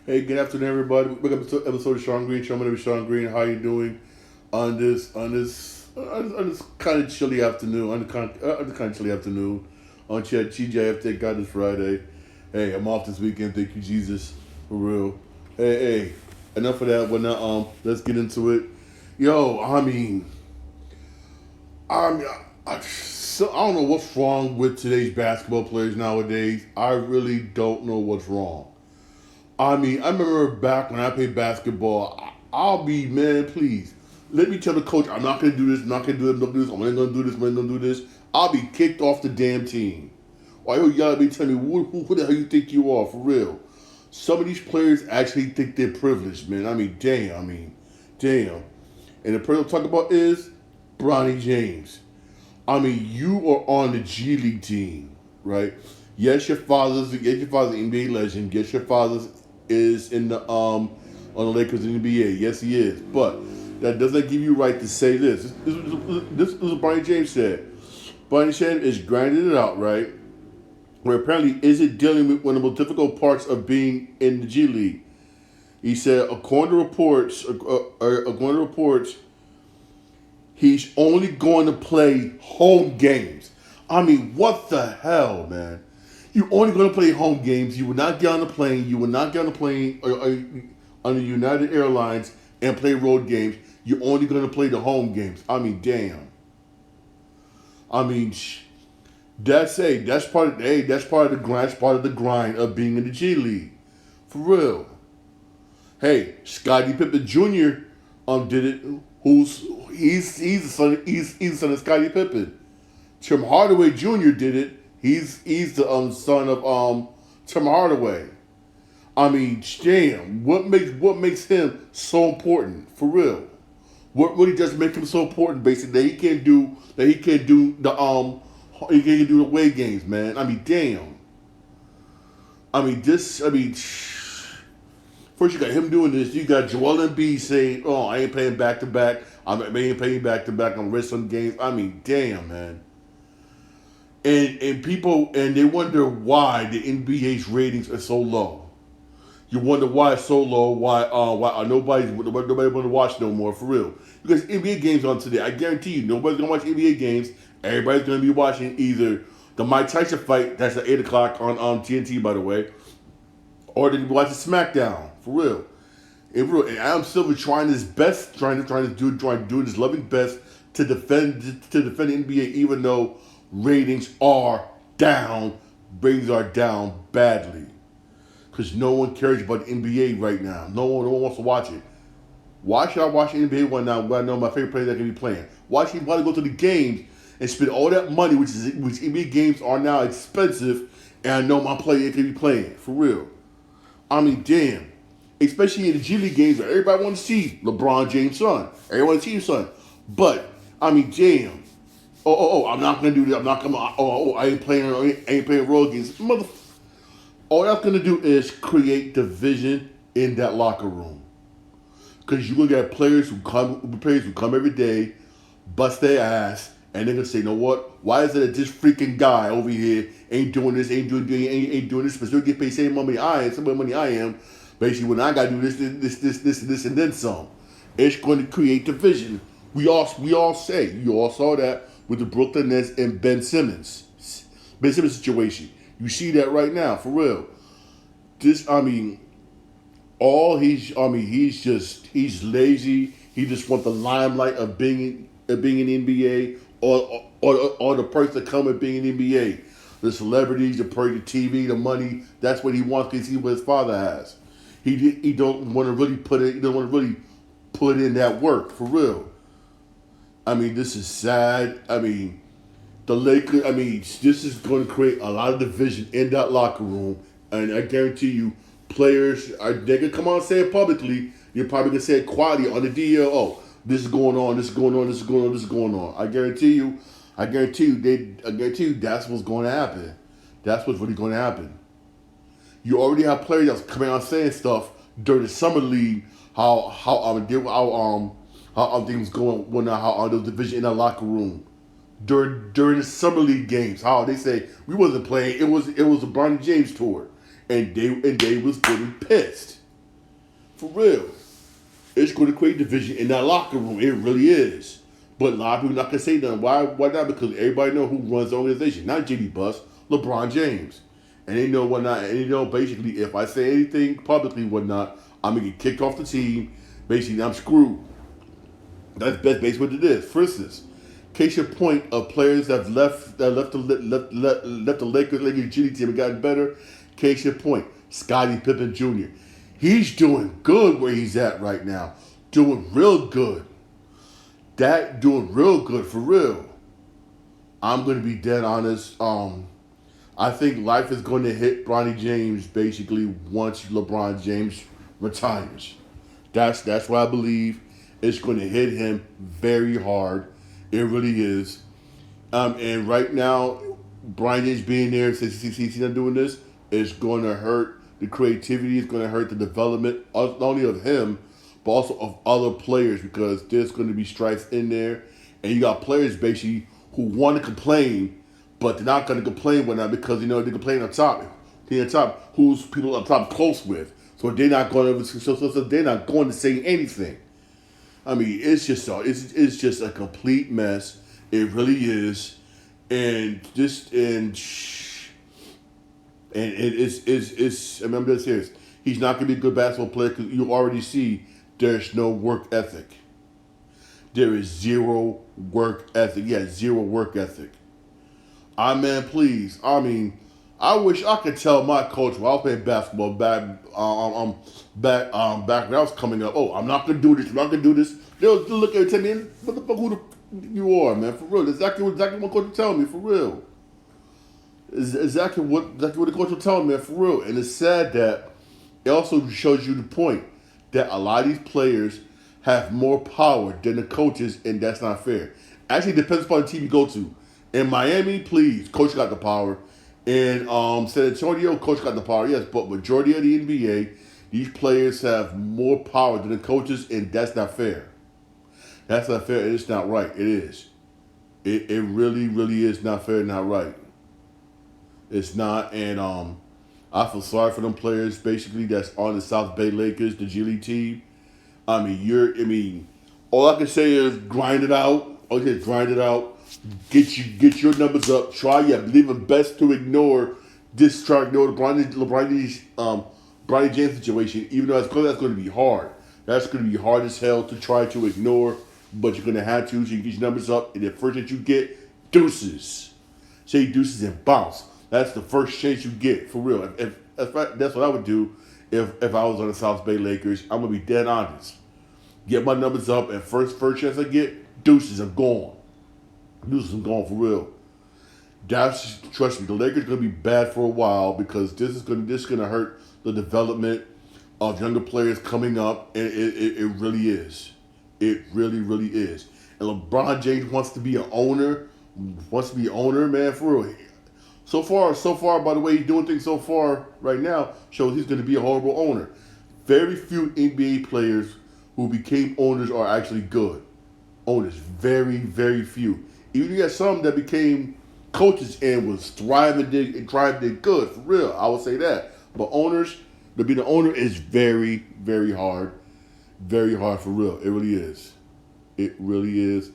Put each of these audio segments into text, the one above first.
Hey, good afternoon, everybody. Welcome to episode of Sean Green. My name is Sean Green. How you doing on this kind of chilly afternoon? On the kind of chilly afternoon on TGIF. Thank God it's Friday. Hey, I'm off this weekend. Thank you, Jesus, for real. Hey. Enough of that. Well, now, let's get into it. Yo, I don't know what's wrong with today's basketball players nowadays. I really don't know what's wrong. I remember back when I played basketball. I'll be man, please. Let me tell the coach I'm not gonna do this. I'm not gonna do it. I'm not gonna do this. I'm only gonna do this. I'm only gonna do this. I'll be kicked off the damn team. Why you gotta be telling me who the hell you think you are for real? Some of these players actually think they're privileged, man. Damn. And the person I'm talking about is Bronny James. You are on the G League team, right? Yes, your father's an NBA legend. Yes, your father is in the on the Lakers in the NBA. Yes, he is. But that doesn't give you right to say this. This is what Bronny James said. Bronny James is grinding it out, right? Where apparently isn't dealing with one of the most difficult parts of being in the G League. He said, according to reports, he's only going to play home games. What the hell, man? You're only going to play home games. You will not get on the plane. You will not get on the plane on the United Airlines and play road games. You're only going to play the home games. Damn. I mean, that's part of the grind. That's part of the grind of being in the G League, for real. Hey, Scottie Pippen Jr. Did it. He's the son of Scottie Pippen. Tim Hardaway Jr. did it. He's the son of Tim Hardaway. Damn. What makes him so important for real? What really does make him so important? Basically, that he can't do the away games, man. Damn. This. First, you got him doing this. You got Joel Embiid saying, "Oh, I ain't playing back to back. I ain't playing back to back. I'm gonna rest some games." Damn, man. And people they wonder why the NBA's ratings are so low. You wonder why it's so low. Why nobody want to watch no more for real? Because NBA games on today, I guarantee you, nobody's gonna watch NBA games. Everybody's gonna be watching either the Mike Tyson fight, that's at 8 o'clock on TNT, by the way, or they be watching SmackDown for real. And Adam Silver trying his best, trying to do his loving best to defend the NBA, even though ratings are down. Ratings are down badly because no one cares about the NBA right now. No one wants to watch it. Why should I watch the NBA one now when I know my favorite players that can be playing? Why should I go to the games and spend all that money, which NBA games are now expensive, and I know my player can be playing for real? Damn. Especially in the G League games where everybody wants to see LeBron James' son. Everyone wants to see his son. But, damn. I'm not going to do this. I'm not going to, I ain't playing road games. All that's going to do is create division in that locker room. Because you're going to get players who come every day, bust their ass, and they're going to say, you know what? Why is it that this freaking guy over here ain't doing this, ain't doing this, but still get paid same money I am. Basically, when I got to do this, and then some. It's going to create division. We all say, you all saw that with the Brooklyn Nets and Ben Simmons situation. You see that right now, for real. He's lazy. He just wants the limelight of being in the NBA or the perks that come with being in the NBA. The celebrities, the TV, the money. That's what he wants to see what his father has. He don't want to really put in that work for real. This is sad. The Lakers. This is going to create a lot of division in that locker room, and I guarantee you, players they can come on and say it publicly. You're probably gonna say it quietly on the DL. Oh, this is going on. This is going on. This is going on. This is going on. I guarantee you. That's what's going to happen. That's what's really going to happen. You already have players that's coming out saying stuff during the summer league. How things going when how the division in the locker room during the summer league games. How they say we wasn't playing. It was a Bronny James tour, and they was getting pissed. For real. It's going to create division in that locker room. It really is. But a lot of people not gonna say nothing. Why not? Because everybody know who runs the organization. Not JD Buss, LeBron James. And they know whatnot. And they know basically if I say anything publicly whatnot, I'm gonna get kicked off the team. Basically, I'm screwed. That's basically what it is. For instance, case in point of players that left the Lakers G League team and gotten better. Case in point, Scottie Pippen Jr. He's doing good where he's at right now. Doing real good. That doing real good for real. I'm gonna be dead honest. I think life is going to hit Bronny James basically once LeBron James retires. That's what I believe. It's going to hit him very hard. It really is. And right now, Bronny James being there since he's not doing this is going to hurt the creativity. It's going to hurt the development not only of him but also of other players because there's going to be strife in there, and you got players basically who want to complain, but they're not going to complain when not because they complain on top. They're on top who's people on top close with, so they're not going to so they're not going to say anything. I mean, it's just a complete mess. It really is, and it's. I mean, I'm just serious. He's not going to be a good basketball player because you already see there's no work ethic. There is zero work ethic. Yeah, zero work ethic. Man, please. I mean, I wish I could tell my coach while I was playing basketball back when I was coming up. Oh, I'm not gonna do this. I'm not gonna do this. They'll look at me and tell me, "What the fuck? Who the you are, man? For real? That's exactly what coach was telling me. For real. It's exactly what the coach was telling me. For real. And it's sad that it also shows you the point that a lot of these players have more power than the coaches, and that's not fair. Actually, it depends upon the team you go to. In Miami, please, coach got the power. In San Antonio, coach got the power, yes. But majority of the NBA, these players have more power than the coaches, and that's not fair. That's not fair, and it's not right. It is. It really, really is not fair and not right. It's not, and I feel sorry for them players, basically, that's on the South Bay Lakers, the G League team. I mean, all I can say is grind it out. Okay, grind it out. Get your numbers up. Try, believe it best to ignore this. Try to ignore the Bronny James situation, even though that's going to be hard. That's going to be hard as hell to try to ignore, but you're going to have to so you can get your numbers up. And the first that you get, deuces. Say deuces and bounce. That's the first chance you get, for real. That's what I would do if I was on the South Bay Lakers. I'm going to be dead honest. Get my numbers up, and first chance I get, deuces, I'm gone. Deuces, I'm gone, for real. Trust me, the Lakers are going to be bad for a while because this is going to hurt the development of younger players coming up, and it really is. It really, really is. And LeBron James wants to be an owner, man, for real. So far, by the way, he's doing things so far right now shows he's going to be a horrible owner. Very few NBA players who became owners are actually good owners. Very, very few. Even you got some that became coaches and was thriving did good, for real. I would say that. But owners, to be the owner is very, very hard. Very hard, for real. It really is. It really is.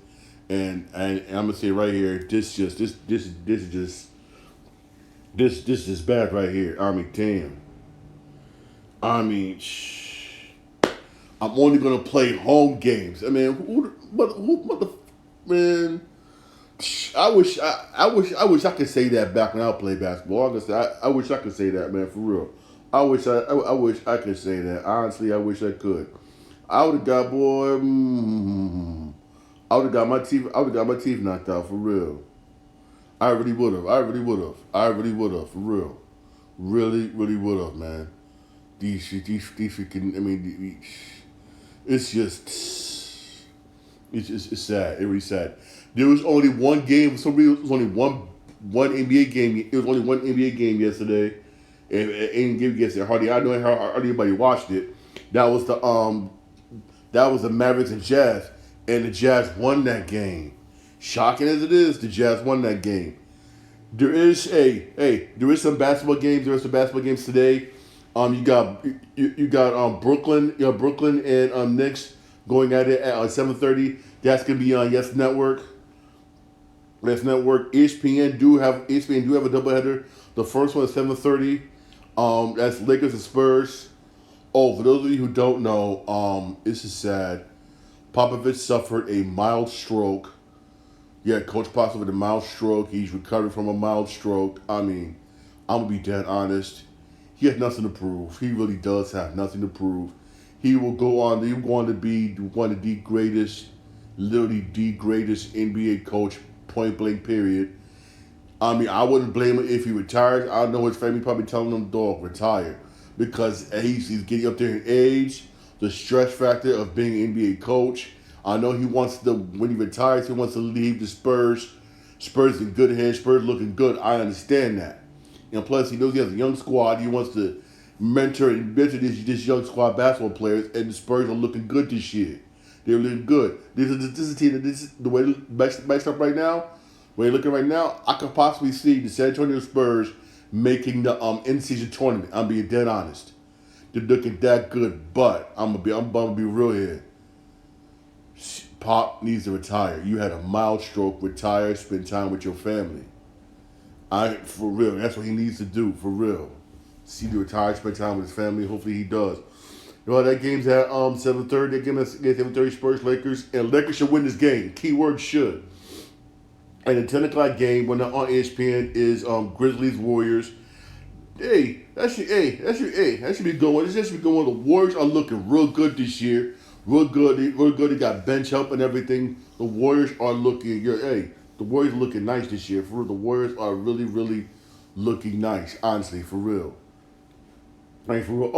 And I'm gonna say right here, this is bad right here. I mean, damn. I mean, I'm only gonna play home games. I mean, what the man? I wish I could say that back when I played basketball. I wish I could say that, man, for real. I wish I could say that. Honestly, I wish I could. I would have got I would have got my teeth knocked out, for real. I really would have. For real. Really, really would have, man. These freaking. I mean, it's sad. It really sad. There was only one game. For some reason, it was only one NBA game. It was only one NBA game yesterday. And any game yesterday, hardly anybody watched it. That was the Mavericks and Jazz, and the Jazz won that game. Shocking as it is, the Jazz won that game. There is some basketball games. There are some basketball games today. You got Brooklyn, Brooklyn and Knicks going at it at 7:30. That's gonna be on Yes Network. Yes Network. ESPN do have a doubleheader. The first one is 7:30. That's Lakers and Spurs. Oh, for those of you who don't know, this is sad. Popovich suffered a mild stroke. Yeah, Coach Pop suffered a mild stroke. He's recovering from a mild stroke. I mean, I'm gonna be dead honest. He has nothing to prove. He really does have nothing to prove. He will go on. He will go on to be one of the greatest, literally the greatest NBA coach, point blank. Period. I mean, I wouldn't blame him if he retires. I know his family probably telling him, "Dog, retire," because he's getting up there in age. The stress factor of being an NBA coach. I know he wants to when he retires. He wants to leave the Spurs. Spurs in good hands. Spurs looking good. I understand that. And plus, he knows he has a young squad. He wants to mentor this young squad basketball players. And the Spurs are looking good this year. They're looking good. This is a team that this is the way it matched up right now. When you're looking right now, I could possibly see the San Antonio Spurs making the in-season tournament. I'm being dead honest. They're looking that good, but I'm gonna be real here. Pop needs to retire. You had a mild stroke. Retire. Spend time with your family. For real. That's what he needs to do. For real. See to retire. Spend time with his family. Hopefully he does. That game's at 7:30. That game at 7:30. Spurs Lakers, and Lakers should win this game. Keyword should. And the 10 o'clock game when they're on ESPN is Grizzlies Warriors. That should be going. This should be going. The Warriors are looking real good this year. Real good. Real good. They got bench help and everything. The Warriors are looking. The Warriors are looking nice this year. For real, the Warriors are really, really looking nice. Honestly, for real. Like for real.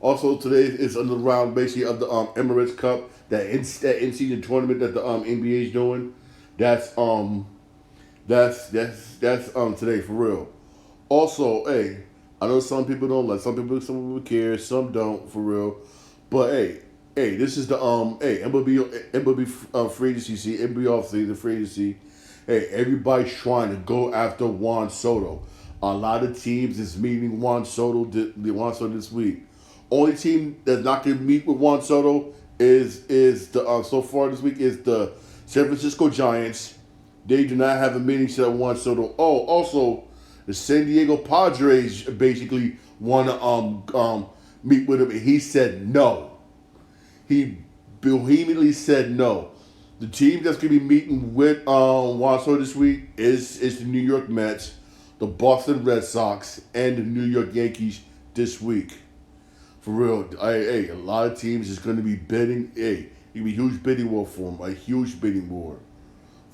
Also today is another round basically of the Emirates Cup, that in-season tournament that the NBA is doing. That's today for real. Also, I know some people don't like, some people care, some don't for real. But this is the MLB free agency, NBA off season free agency. Everybody's trying to go after Juan Soto. A lot of teams is meeting Juan Soto this week. Only team that's not going to meet with Juan Soto is the so far this week is the San Francisco Giants. They do not have a meeting set with Juan Soto. Oh, also the San Diego Padres basically want to meet with him, and he said no. He vehemently said no. The team that's going to be meeting with Juan Soto this week is the New York Mets, the Boston Red Sox, and the New York Yankees this week. For real, a lot of teams is going to be bidding. It's going to be a huge bidding war for him, a huge bidding war.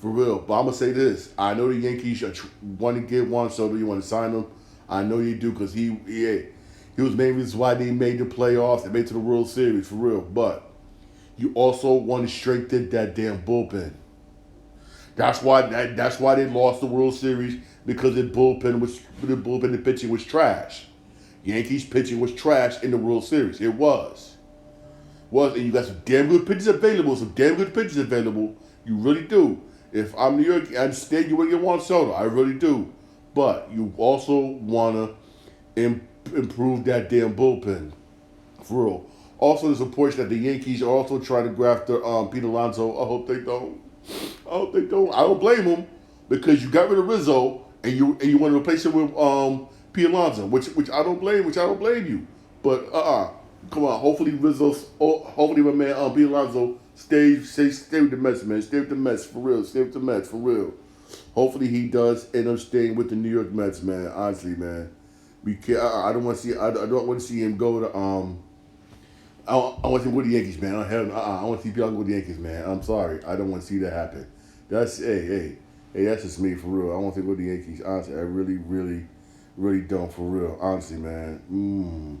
For real. But I'm going to say this. I know the Yankees want to get Juan Soto. You want to sign him. I know you do because he was main reason why they made the playoffs. They made it to the World Series, for real. But you also want to strengthen that damn bullpen. That's why they lost the World Series, because the bullpen pitching was trash. Yankees pitching was trash in the World Series. It was. And you got some damn good pitchers available. You really do. If I'm New York, I understand you want to get Juan Soto. I really do. But you also want to improve that damn bullpen. For real. Also, there's a portion that the Yankees are also trying to graft their Pete Alonso. I hope they don't. I don't blame them, because you got rid of Rizzo and you want to replace him with Pete Alonso, which I don't blame you. But come on. Hopefully my man Pete Alonso stay with the Mets, man. Stay with the Mets for real. Hopefully he does end up staying with the New York Mets, man. Honestly, man. I don't want to see him go to I want to see with the Yankees, man. I want to see Pete Alonso with the Yankees, man. I'm sorry. I don't want to see that happen. That's that's just me for real. I want to see with the Yankees. Honestly, I really, really, really don't for real. Honestly, man.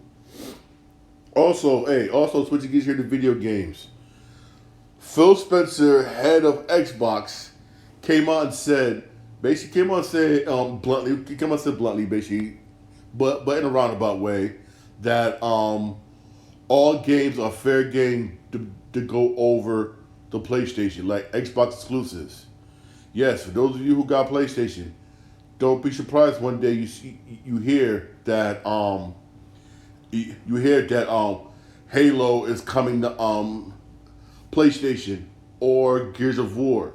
Also switching gears here to video games. Phil Spencer, head of Xbox, came out and said bluntly, basically, but in a roundabout way, that all games are fair game to go over the PlayStation, like Xbox exclusives. Yes, for those of you who got PlayStation, don't be surprised one day you hear that You hear that Halo is coming to PlayStation or Gears of War.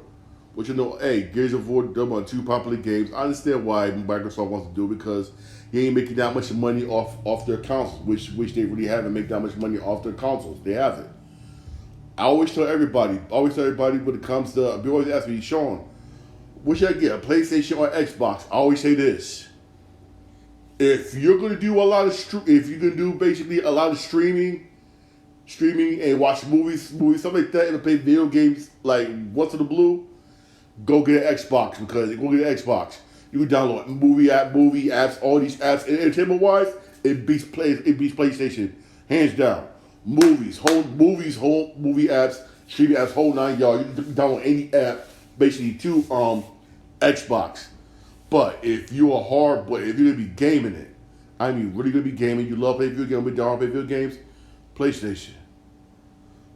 Which hey, Gears of War, them are two popular games. I understand why Microsoft wants to do it because he ain't making that much money off their consoles, which they really haven't made that much money off their consoles. They haven't. I always tell everybody when it comes to, people always ask me, Sean, what should I get, a PlayStation or Xbox? I always say this: if you're gonna do if you're gonna do basically a lot of streaming and watch movies, stuff like that, and play video games like once in the blue, go get an Xbox because go get an Xbox. You can download movie apps, all these apps, and entertainment wise, it beats PlayStation, hands down. Home movie apps, streaming apps, whole nine yards. You can download any app basically to Xbox. But if you're if you're gonna be gaming it, I mean really gonna be gaming, you love play video games, play video games, PlayStation.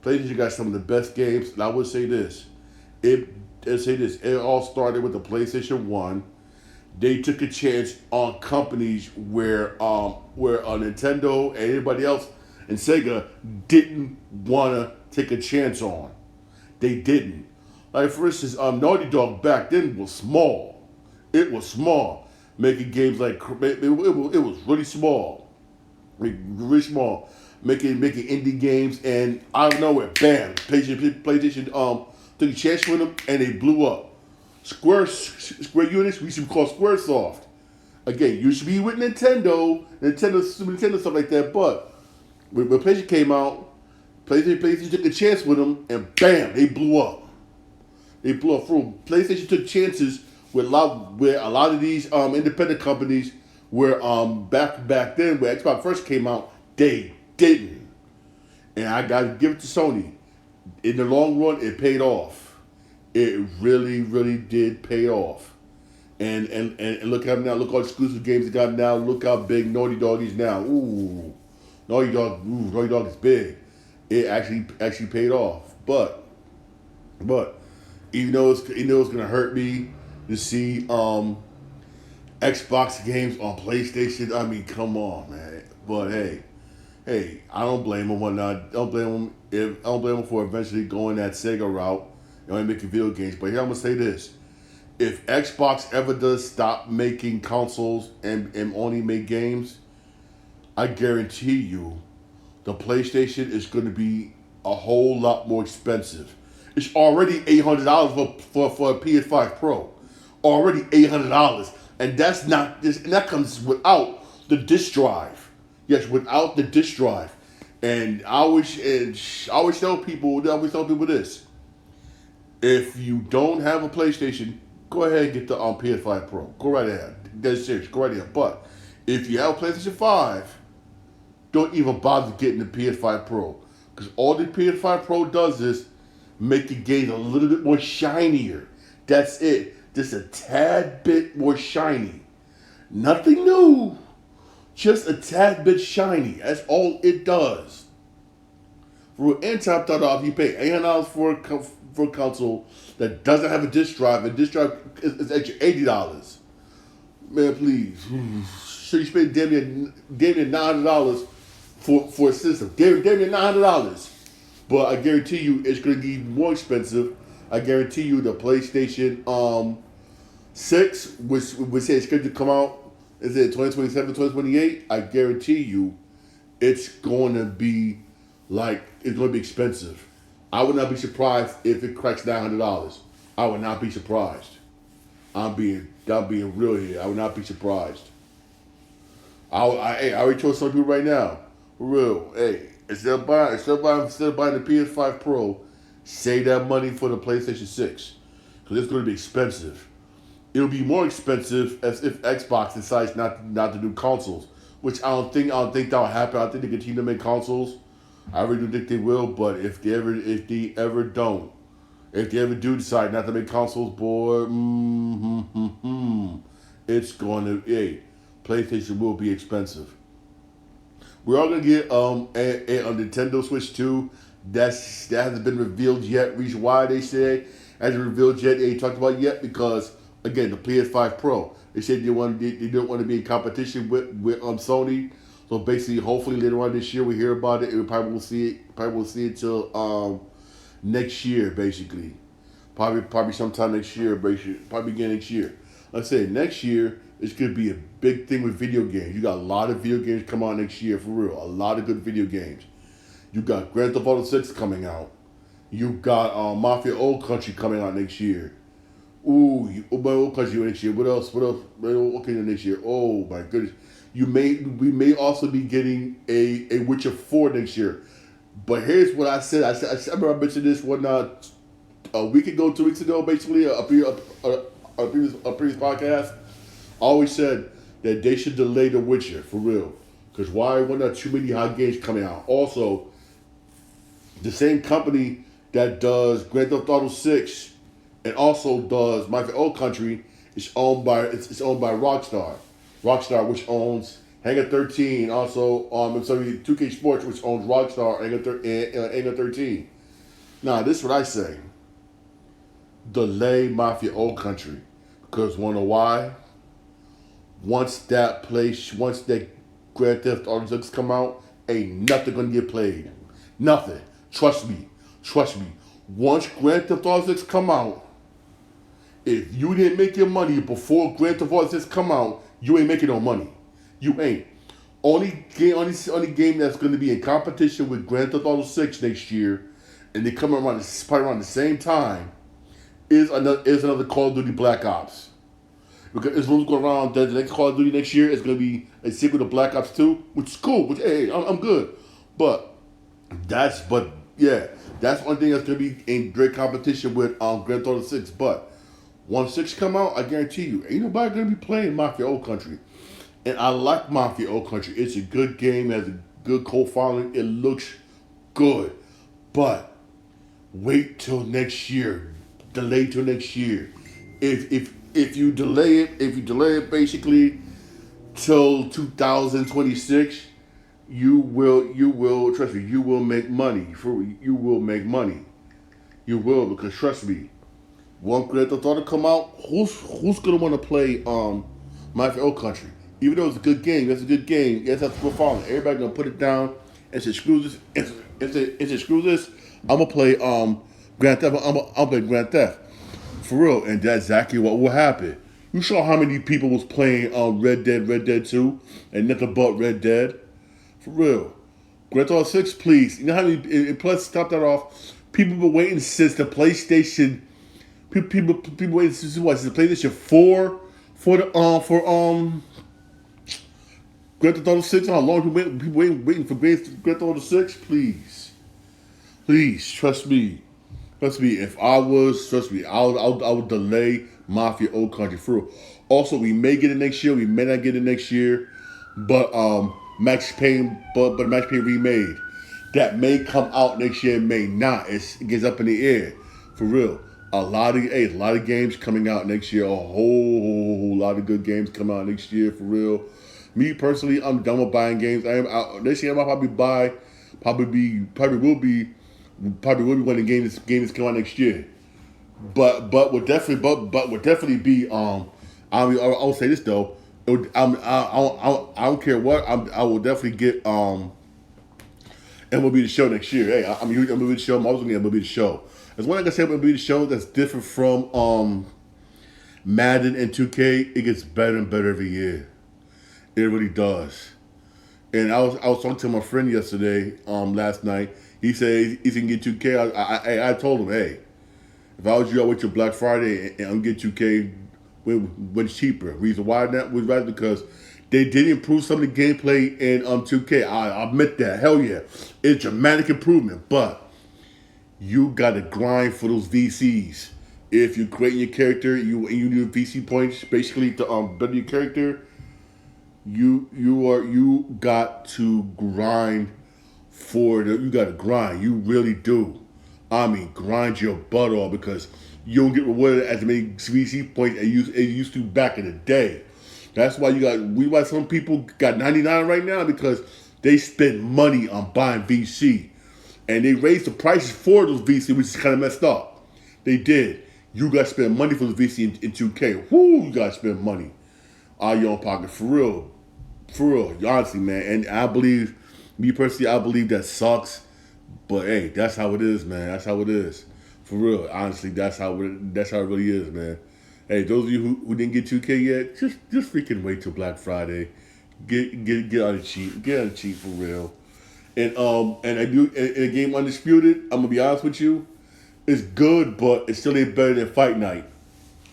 PlayStation got some of the best games, and I would say this. It all started with the PlayStation 1. They took a chance on companies where Nintendo and everybody else and Sega didn't wanna take a chance on. They didn't. Like for instance, Naughty Dog back then was small. It was small. Making games like it was really small. Really small. Making indie games, and out of nowhere, bam! PlayStation took a chance with them, and they blew up. Square Unix, we should call SquareSoft. Again, used to be with Nintendo, Super Nintendo, stuff like that. But when PlayStation came out, PlayStation took a chance with them, and bam! They blew up. They blew up through. PlayStation took chances with a lot of these independent companies. Where back then, when Xbox first came out, they didn't. And I got to give it to Sony. In the long run, it paid off. It really, really did pay off. And look at them now. Look all the exclusive games they got now. Look how big Naughty Dog is now. Naughty Dog is big. It actually paid off. But even though it's gonna hurt me to see Xbox games on PlayStation, I mean, come on, man. But hey, I don't blame them. I don't blame them for eventually going that Sega route and only making video games. But here I'm gonna say this: if Xbox ever does stop making consoles and only make games, I guarantee you, the PlayStation is going to be a whole lot more expensive. It's already $800 for a PS5 Pro. Already $800. And that's not this, and that comes without the disk drive. Yes, without the disk drive. And I always tell people this: if you don't have a PlayStation, go ahead and get the PS5 Pro. Go right ahead. That's serious. Go right ahead. But if you have a PlayStation 5, don't even bother getting the PS5 Pro, because all the PS5 Pro does is make the games a little bit more shinier. That's it. Just a tad bit more shiny. Nothing new. Just a tad bit shiny. That's all it does. And top that off, you pay $800 for a console that doesn't have a disc drive. A disc drive is extra $80. Man, please. So you spend damn near $900 for a system. Damn near $900. But I guarantee you, it's going to be more expensive. I guarantee you, the PlayStation 6, which say it's scheduled to come out, is it 2027, 2028? I guarantee you, it's going to be expensive. I would not be surprised if it cracks $900. I would not be surprised. I'm being real here. I would not be surprised. I already told some people right now, for real. Hey, instead of buying the PS5 Pro, save that money for the PlayStation 6, because it's going to be expensive. It'll be more expensive as if Xbox decides not to do consoles, which I don't think that'll happen. I think they continue to make consoles. I really do think they will, but if they ever do decide not to make consoles, boy, it's going to PlayStation will be expensive. We're all gonna get a Nintendo Switch 2. That hasn't been revealed yet. Reason why they say hasn't revealed yet, they ain't talked about yet, because again, the PS5 Pro. They said they didn't want to be in competition with Sony, So basically, hopefully later on this year we hear about it. We probably will see it. Probably will see it till next year, basically. Probably sometime next year, basically. Probably beginning next year. Like I said, next year it's gonna be a big thing with video games. You got a lot of video games come out next year for real. A lot of good video games. You got Grand Theft Auto 6 coming out. You got Mafia Old Country coming out next year. My Old Country next year. What else? What else? Okay, next year. Oh my goodness. We may also be getting a Witcher 4 next year. But here's what I said. I remember I mentioned this one a week ago, 2 weeks ago, basically a previous podcast. I always said that they should delay The Witcher for real. Because why? When there are too many hot games coming out. Also, the same company that does Grand Theft Auto 6 and also does Mafia Old Country is owned by Rockstar. Rockstar, which owns Hangar 13, also 2K Sports, which owns Rockstar and Hangar 13. Now, this is what I say. Delay Mafia Old Country. Because wanna know why? Once that Grand Theft Auto 6 come out, ain't nothing gonna get played. Nothing. Trust me. Once Grand Theft Auto 6 come out, if you didn't make your money before Grand Theft Auto 6 come out, you ain't making no money. You ain't. Only game that's going to be in competition with Grand Theft Auto 6 next year, and they come around probably around the same time, is another Call of Duty Black Ops. Because it's going to go around the next Call of Duty next year is going to be a sequel to Black Ops 2, which is cool. Which hey, I'm good. But that's one thing that's going to be in great competition with Grand Theft Auto 6. But once 6 come out, I guarantee you, ain't nobody going to be playing Mafia Old Country. And I like Mafia Old Country. It's a good game, has a good cult following. It looks good. But wait till next year. Delay till next year. If you delay it basically till 2026, you will trust me, you will make money. You will make money. You will, because trust me, one Grand Theft Auto come out, who's gonna want to play Mafia Old Country? Even though it's a good game, that's a good game. Yes, that's what following. Everybody gonna put it down and say screw this. And screw this. I'm gonna play Grand Theft. I'll play Grand Theft for real, and that's exactly what will happen. You saw how many people was playing Red Dead 2, and nothing but Red Dead. For real. Grand Theft Auto 6, please. You know how many? And plus, stop that off. People been waiting since the PlayStation. People waiting since what? Since the PlayStation 4 for Grand Theft Auto 6. How long people waiting for Grand Theft Auto 6? Please, trust me. If I was, trust me, I would delay Mafia Old Country for real. Also, we may get it next year. We may not get it next year. But Max Payne remade that may come out next year, may not. It gets up in the air for real. A lot of games coming out next year. A whole lot of good games coming out next year for real. Me personally, I'm done with buying games. This year I'll probably will be one of the games that's come out next year. But would definitely be I'll say this though. I don't care what. I will definitely get MLB The Show next year. Hey, I'm huge MLB The Show. I'm always going to get MLB The Show. There's one thing I can say about MLB The Show that's different from Madden and 2K. It gets better and better every year. It really does. And I was talking to my friend yesterday, last night. He said he's gonna get 2K. I told him, hey, if I was you, I'd wait till Black Friday and I'm get 2K when it's cheaper. Reason why that was right because they did improve some of the gameplay in 2K. I admit that. Hell yeah, it's dramatic improvement. But you gotta grind for those VCs. If you're creating your character, you need VC points basically to build your character. You got to grind for it. You got to grind. You really do. I mean, grind your butt off because you don't get rewarded as many VC points as you used to back in the day. That's why why some people got 99 right now because they spend money on buying VC. And they raised the prices for those VC, which is kind of messed up. They did. You got to spend money for the VC in 2K. Whoo, you got to spend money out of your own pocket for real. For real, honestly, man. And I believe, me personally, I believe that sucks. But hey, that's how it is, man. That's how it is. For real, honestly, that's how it really is, man. Hey, those of you who didn't get 2K yet, just freaking wait till Black Friday. Get on the cheap. Get on the cheap for real. And I do in a game Undisputed, I'm gonna be honest with you, it's good, but it still ain't better than Fight Night.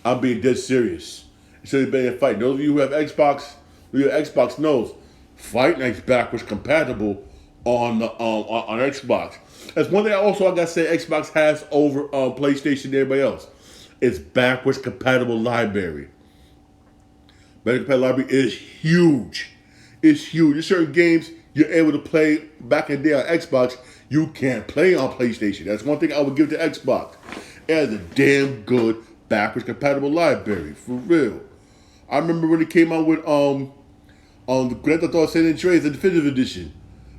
I'm being dead serious. It still ain't better than Fight. Those of you who have Xbox knows Fight Night's backwards compatible on Xbox. That's one thing also I gotta say Xbox has over PlayStation and everybody else. It's backwards compatible library. Backwards compatible library is huge. It's huge. There's certain games you're able to play back in the day on Xbox you can't play on PlayStation. That's one thing I would give to Xbox. It has a damn good backwards compatible library, for real. I remember when it came out with the Grand Theft Auto San Andreas, the definitive edition,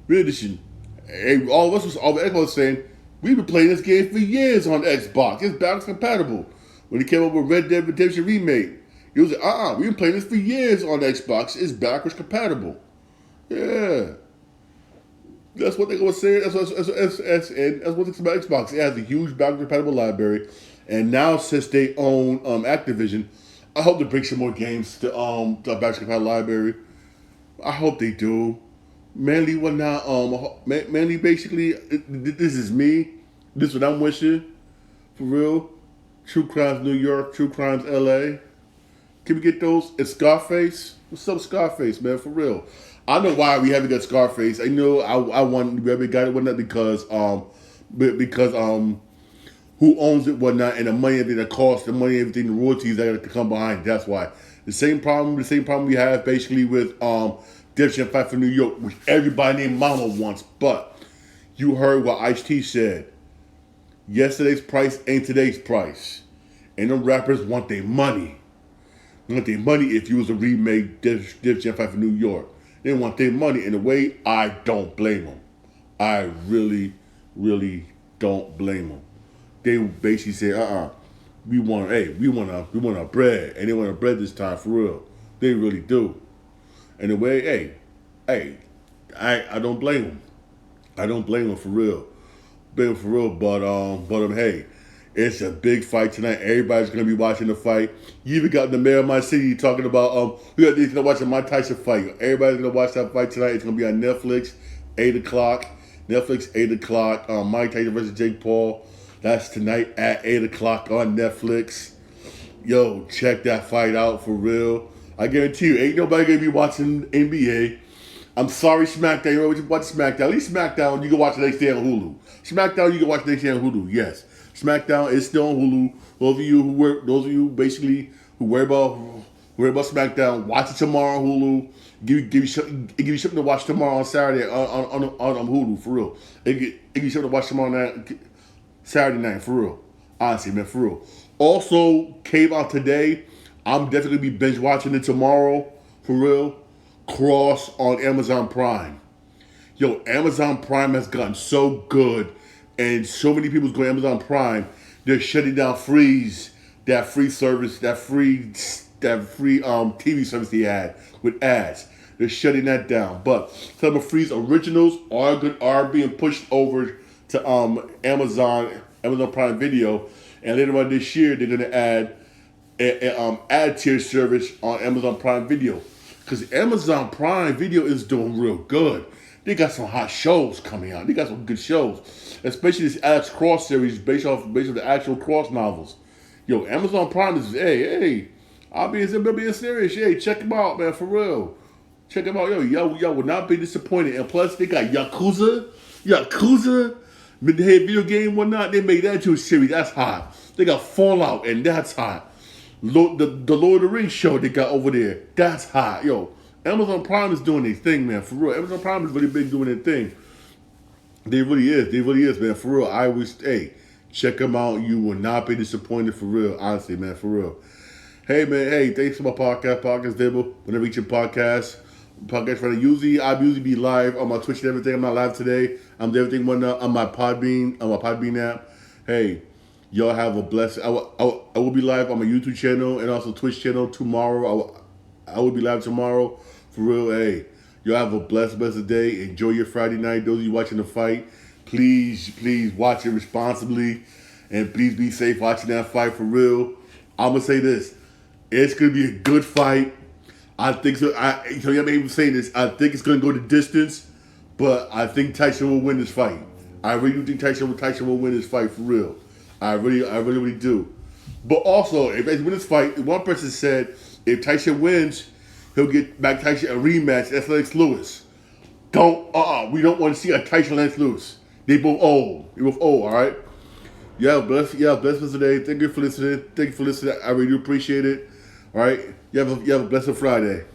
real edition. Hey, all the Xbox was saying, we've been playing this game for years on Xbox. It's backwards compatible. When it came up with Red Dead Redemption Remake, it was like, we've been playing this for years on Xbox. It's backwards compatible. Yeah. That's what they were saying. That's what it's about Xbox. It has a huge backwards compatible library. And now since they own Activision, I hope they bring some more games to the backwards compatible library. I hope they do. Mainly what now? Mainly basically, this is me. This is what I'm wishing. For real. True Crimes New York, True Crimes LA. Can we get those? It's Scarface. What's up, Scarface, man? For real. I know why we haven't got Scarface. I know I want we haven't got it whatnot because who owns it whatnot and the money everything that costs, the money everything, the royalties that got to come behind. That's why. The same problem we have basically with Dipshit Fight for New York, which everybody named Mama wants. But you heard what Ice-T said. Yesterday's price ain't today's price. And them rappers want their money. They want their money if you was to remake Dipshit Fight for New York. They want their money. In a way, I don't blame them. I really, really don't blame them. They basically say, we want our bread. And they want our bread this time, for real. They really do. In a way, I don't blame them. I don't blame them for real. Blame them for real, but hey, it's a big fight tonight. Everybody's gonna be watching the fight. You even got the mayor of my city talking about we got these gonna watch the Mike Tyson fight. Everybody's gonna watch that fight tonight. It's gonna be on Netflix, 8:00. Netflix, 8:00. Mike Tyson versus Jake Paul. That's tonight at 8:00 on Netflix. Yo, check that fight out for real. I guarantee you, ain't nobody gonna be watching NBA. I'm sorry, SmackDown. You know watch SmackDown. At least SmackDown, you can watch the next day on Hulu. SmackDown, you can watch the next day on Hulu. Yes, SmackDown is still on Hulu. Those of you basically who worry about SmackDown, watch it tomorrow on Hulu. Give you something to watch tomorrow on Saturday on Hulu for real. Give you something to watch tomorrow night, Saturday night for real. Honestly, man, for real. Also came out today. I'm definitely gonna be binge watching it tomorrow for real. Cross on Amazon Prime. Yo, Amazon Prime has gotten so good, and so many people's going to Amazon Prime. They're shutting down Freeze, that free service, that free TV service they had with ads. They're shutting that down. But some of Freeze originals are being pushed over to Amazon Prime Video, and later on this year they're gonna add an ad tier service on Amazon Prime Video. Because Amazon Prime Video is doing real good. They got some hot shows coming out. They got some good shows. Especially this Alex Cross series based off the actual Cross novels. Yo, Amazon Prime is, hey, I'll be serious. Hey, check them out, man, for real. Check them out. Yo, y'all will not be disappointed. And plus, they got Yakuza, the video game, whatnot. They made that into a series. That's hot. They got Fallout, and that's hot. The Lord of the Rings show they got over there. That's hot. Yo, Amazon Prime is doing their thing, man, for real. Amazon Prime is really big doing their thing. They really is, man, for real. I wish, hey, check them out. You will not be disappointed, for real. Honestly, man, for real. Hey, man, hey, thanks for my podcast table. Whenever you reach your podcast right now. I usually be live on my Twitch and everything. I'm not live today. I'm doing everything on my Podbean app. Hey, y'all have a blessed. I will be live on my YouTube channel and also Twitch channel tomorrow. I will be live tomorrow. for real, hey, y'all have a blessed day. Enjoy your Friday night. Those of you watching the fight, please watch it responsibly. And please be safe watching that fight for real. I'm going to say this. It's going to be a good fight. I think so. So y'all may even say this. I think it's going to go the distance. But I think Tyson will win this fight. I really do think Tyson will win this fight for real. I really do. But also, if Tyson wins this fight, one person said if Tyson wins, he'll get Mike Tyson a rematch. That's Lennox Lewis. We don't want to see a Tyson Lennox Lewis. They both old. All right. Bless us today. Thank you for listening. I really do appreciate it. All right. You have a blessed Friday.